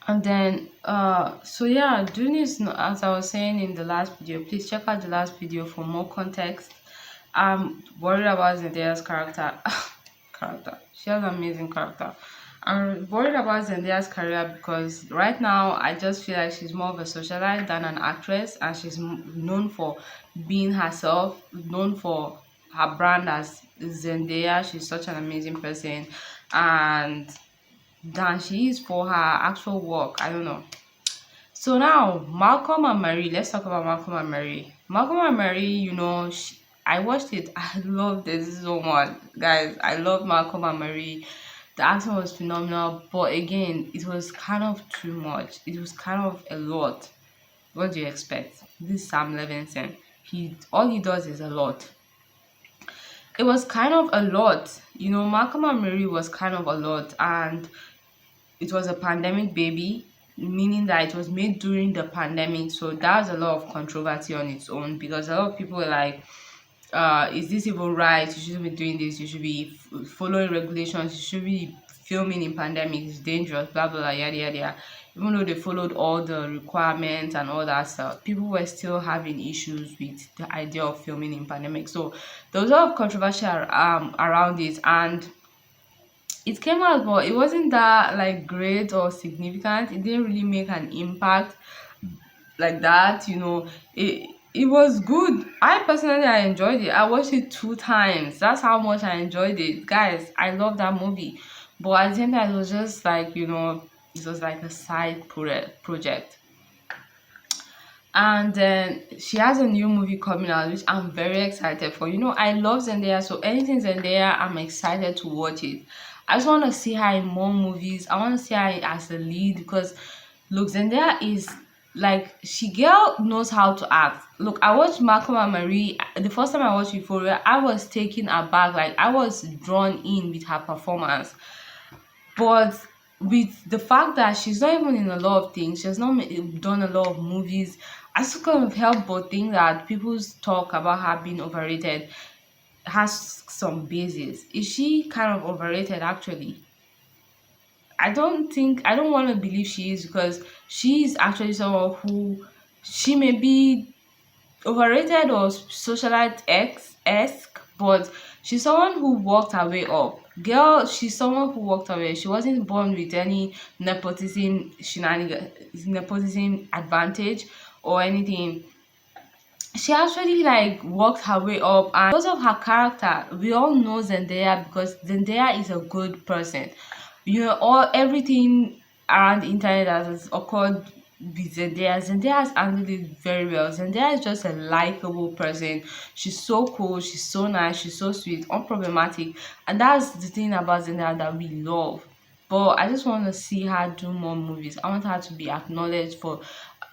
And then, so yeah, doing this, as I was saying in the last video, please check out the last video for more context. I'm worried about Zendaya's character. Character. She has an amazing character. I'm worried about Zendaya's career because right now I just feel like she's more of a socialite than an actress, and she's known for being herself, known for her brand as Zendaya. She's such an amazing person, and than she is for her actual work. I don't know. So now, Malcolm and Mary. Let's talk about Malcolm and Mary. Malcolm and Mary. I watched it. I loved it so much, guys. I love Malcolm and Mary. The acting was phenomenal, but again, it was kind of too much. It was kind of a lot. What do you expect? This Sam Levinson. He all he does is a lot. It was kind of a lot. Malcolm and Mary was kind of a lot, and it was a pandemic baby, meaning that it was made during the pandemic. So that was a lot of controversy on its own because a lot of people were like, is this even right? You shouldn't be doing this. You should be following regulations. You should be filming in pandemic. It's dangerous, blah, blah, blah, yada, yada, yada. Even though they followed all the requirements and all that stuff, people were still having issues with the idea of filming in pandemic. So there was a lot of controversy around it. And it came out, but it wasn't that like great or significant. It didn't really make an impact like that. It was good. I enjoyed it. I watched it 2 times. That's how much I enjoyed it, guys. I love that movie. But at the same time, it was just like, it was like a side project. And then she has a new movie coming out, which I'm very excited for. I love Zendaya, so anything Zendaya, I'm excited to watch it. I just want to see her in more movies. I want to see her as a lead because, look, Zendaya is like, she girl knows how to act. Look, I watched Malcolm and Marie. The first time I watched Euphoria, I was taken aback. Like, I was drawn in with her performance. But with the fact that she's not even in a lot of things, she has not done a lot of movies, I still can't help but think that people's talk about her being overrated has some basis. Is she kind of overrated actually? I don't want to believe she is because she is actually someone who, she may be overrated or socialite esque, but she's someone who worked her way up. Girl, she's someone who worked her way. She wasn't born with any nepotism advantage or anything. She actually like worked her way up, and because of her character, we all know Zendaya because Zendaya is a good person. All everything around the internet that has occurred with Zendaya, Zendaya has handled it very well. Zendaya is just a likable person. She's so cool, she's so nice, she's so sweet, unproblematic, and that's the thing about Zendaya that we love. But I just want to see her do more movies. I want her to be acknowledged for.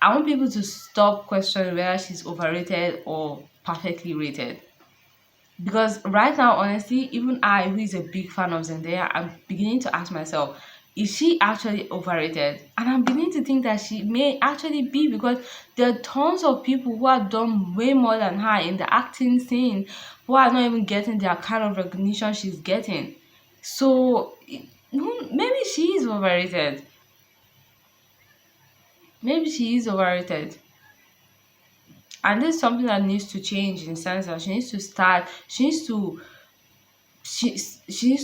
I want people to stop questioning whether she's overrated or perfectly rated. Because right now, honestly, even I, who is a big fan of Zendaya, I'm beginning to ask myself, is she actually overrated? And I'm beginning to think that she may actually be because there are tons of people who have done way more than her in the acting scene who are not even getting their kind of recognition she's getting. So maybe she is overrated. Maybe she is overrated. And this is something that needs to change in the sense that she needs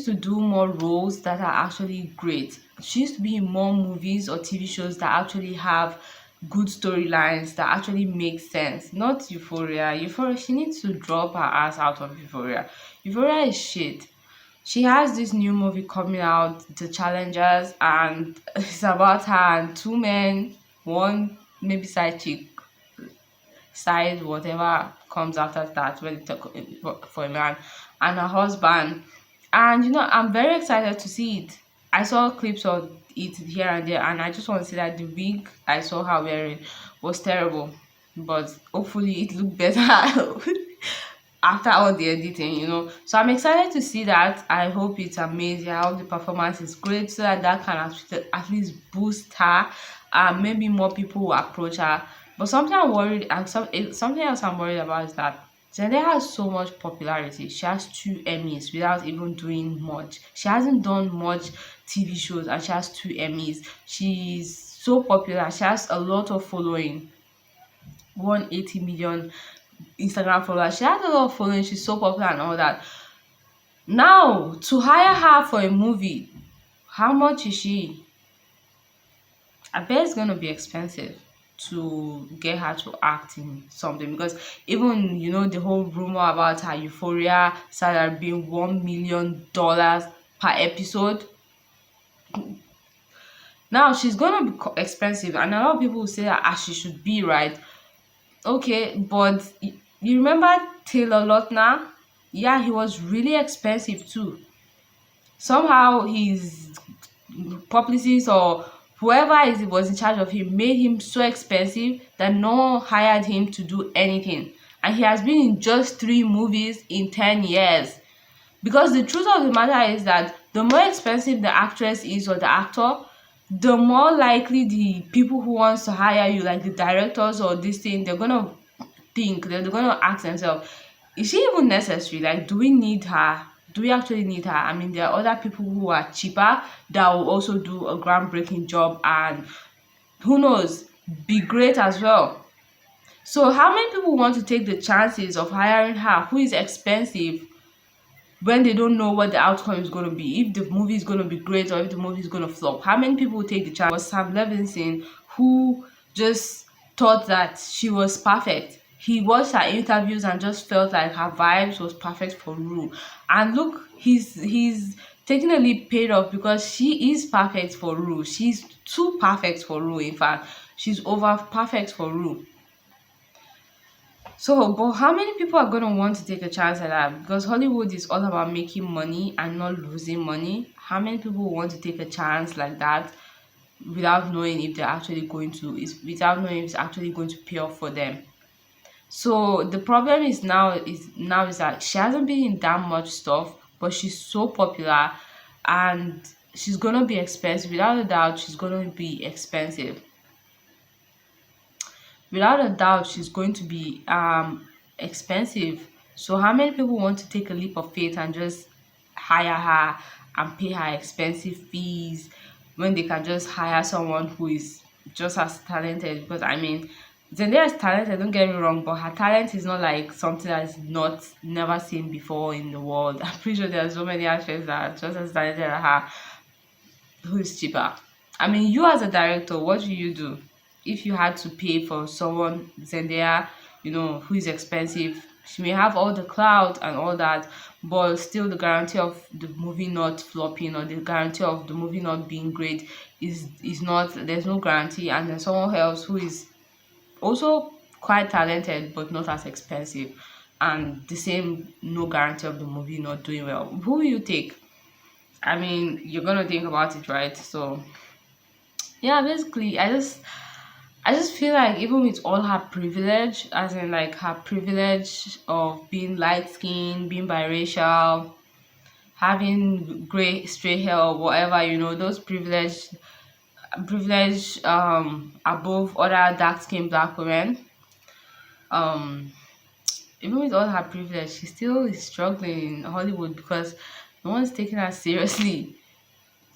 to do more roles that are actually great. She needs to be in more movies or TV shows that actually have good storylines that actually make sense. Not Euphoria. Euphoria, she needs to drop her ass out of Euphoria. Euphoria is shit. She has this new movie coming out, The Challengers, and it's about her and two men, one maybe side chick, side whatever comes after that when it for a man, and her husband. And I'm very excited to see it. I saw clips of it here and there, and I just want to say that the wig I saw her wearing was terrible, but hopefully it looked better after all the editing. So I'm excited to see that. I hope it's amazing. I hope the performance is great so that can at least boost her. Maybe more people will approach her. But something else I'm worried about is that Zendaya has so much popularity. She has 2 Emmys without even doing much. She hasn't done much TV shows and she has 2 Emmys. She's so popular. She has a lot of following, 180 million Instagram followers. She has a lot of following. She's so popular and all that. Now, to hire her for a movie, how much is she? I bet it's gonna be expensive to get her to act in something, because even the whole rumor about her Euphoria salary being $1 million per episode. Now she's gonna be expensive, and a lot of people will say that she should be, right. Okay, but you remember Taylor Lautner? Yeah, he was really expensive too. Somehow his publicist or whoever was in charge of him made him so expensive that no one hired him to do anything. And he has been in just 3 movies in 10 years. Because the truth of the matter is that the more expensive the actress is or the actor, the more likely the people who wants to hire you, like the directors or this thing, they're gonna they're gonna ask themselves, is she even necessary? Like, do we need her? Do we actually need her? I mean, there are other people who are cheaper that will also do a groundbreaking job and who knows, be great as well. So how many people want to take the chances of hiring her, who is expensive, when they don't know what the outcome is going to be, if the movie is going to be great or if the movie is going to flop? How many people will take the chance? Was Sam Levinson, who just thought that she was perfect. He watched her interviews and just felt like her vibes was perfect for Rue. And look, he's taking a leap paid off, because she is perfect for Rue. She's too perfect for Rue. In fact, she's over perfect for Rue. So, but how many people are gonna want to take a chance at that? Because Hollywood is all about making money and not losing money. How many people want to take a chance like that without knowing if they're actually going to, without knowing if it's actually going to pay off for them? So the problem is that she hasn't been in that much stuff, but she's so popular, and she's gonna be expensive. Without a doubt, she's gonna be expensive. Without a doubt, she's going to be expensive. So how many people want to take a leap of faith and just hire her and pay her expensive fees when they can just hire someone who is just as talented? Because I mean, Zendaya is talented, don't get me wrong, but her talent is not like something that's not never seen before in the world. I'm pretty sure there are so many actresses that are just as talented as her, who is cheaper. I mean, you as a director, what do you do if you had to pay for someone, Zendaya, who is expensive? She may have all the clout and all that, but still the guarantee of the movie not flopping or the guarantee of the movie not being great is not, there's no guarantee. And then someone else who is also quite talented but not as expensive, and the same, no guarantee of the movie not doing well. Who will you take? I mean, you're gonna think about it, right? So yeah, basically I just feel like, even with all her privilege, as in like her privilege of being light skinned, being biracial, having gray straight hair or whatever, those privilege above other dark skinned black women. um Even with all her privilege, she still is struggling in Hollywood, because no one's taking her seriously.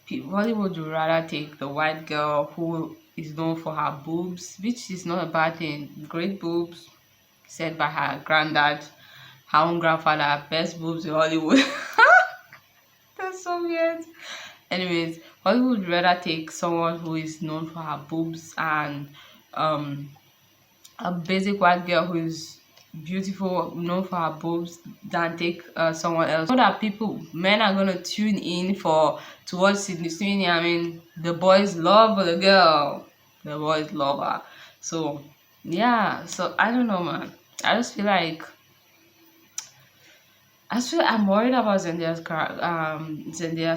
Hollywood would rather take the white girl who is known for her boobs, which is not a bad thing. Great boobs, said by her granddad, her own grandfather, best boobs in Hollywood. That's so weird. Anyways, Hollywood would rather take someone who is known for her boobs and um a basic white girl who is beautiful, known for her boobs, than take someone else. Know that men are gonna tune in to watch Sydney Sweeney. I mean, the boys love the girl, the boys love her. So yeah, so I don't know, man. I just feel like I'm worried about Zendaya's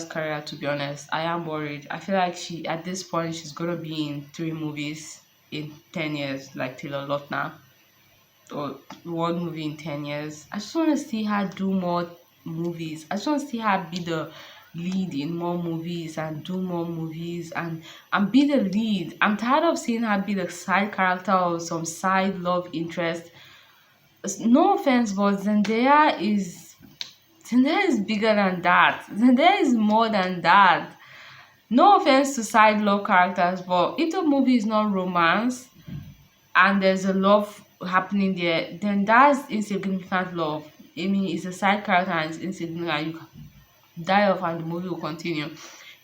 career. To be honest, I am worried. I feel like at this point she's gonna be in 3 movies in 10 years, like Taylor Lautner, or 1 movie in 10 years. I just want to see her do more movies. I just want to see her be the lead in more movies and do more movies and be the lead. I'm tired of seeing her be the side character or some side love interest. No offense, but Zendaya is bigger than that. Zendaya is more than that. No offense to side love characters, but if the movie is not romance and there's a love happening there, then that's insignificant love. I mean, it's a side character and it's insignificant. You can die off and the movie will continue.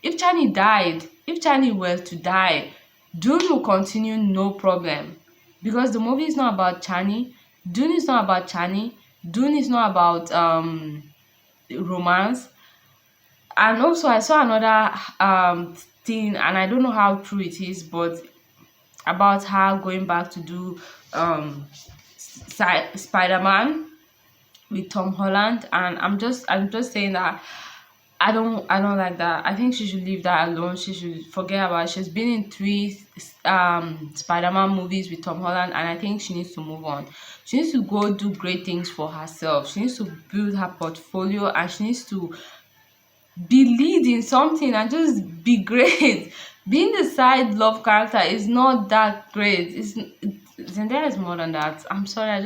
If Chani were to die, Dune will continue, no problem. Because the movie is not about Chani, Dune is not about Chani, Dune is not about romance. And also I saw another thing, and I don't know how true it is, but about her going back to do Spider-Man with Tom Holland, and I'm just saying that I don't like that. I think she should leave that alone. She should forget about it. She's been in three Spider-Man movies with Tom Holland, and I think she needs to move on. She needs to go do great things for herself. She needs to build her portfolio, and she needs to be leading something and just be great. Being the side love character is not that great. Zendaya is more than that. I'm sorry,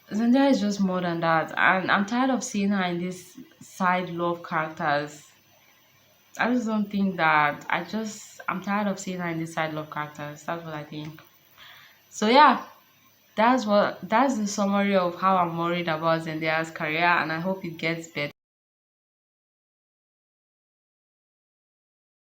Zendaya is just more than that, and I'm tired of seeing her in these side love characters. I just don't think that. I'm tired of seeing her in these side love characters. That's what I think. So yeah, that's the summary of how I'm worried about Zendaya's career, and I hope it gets better.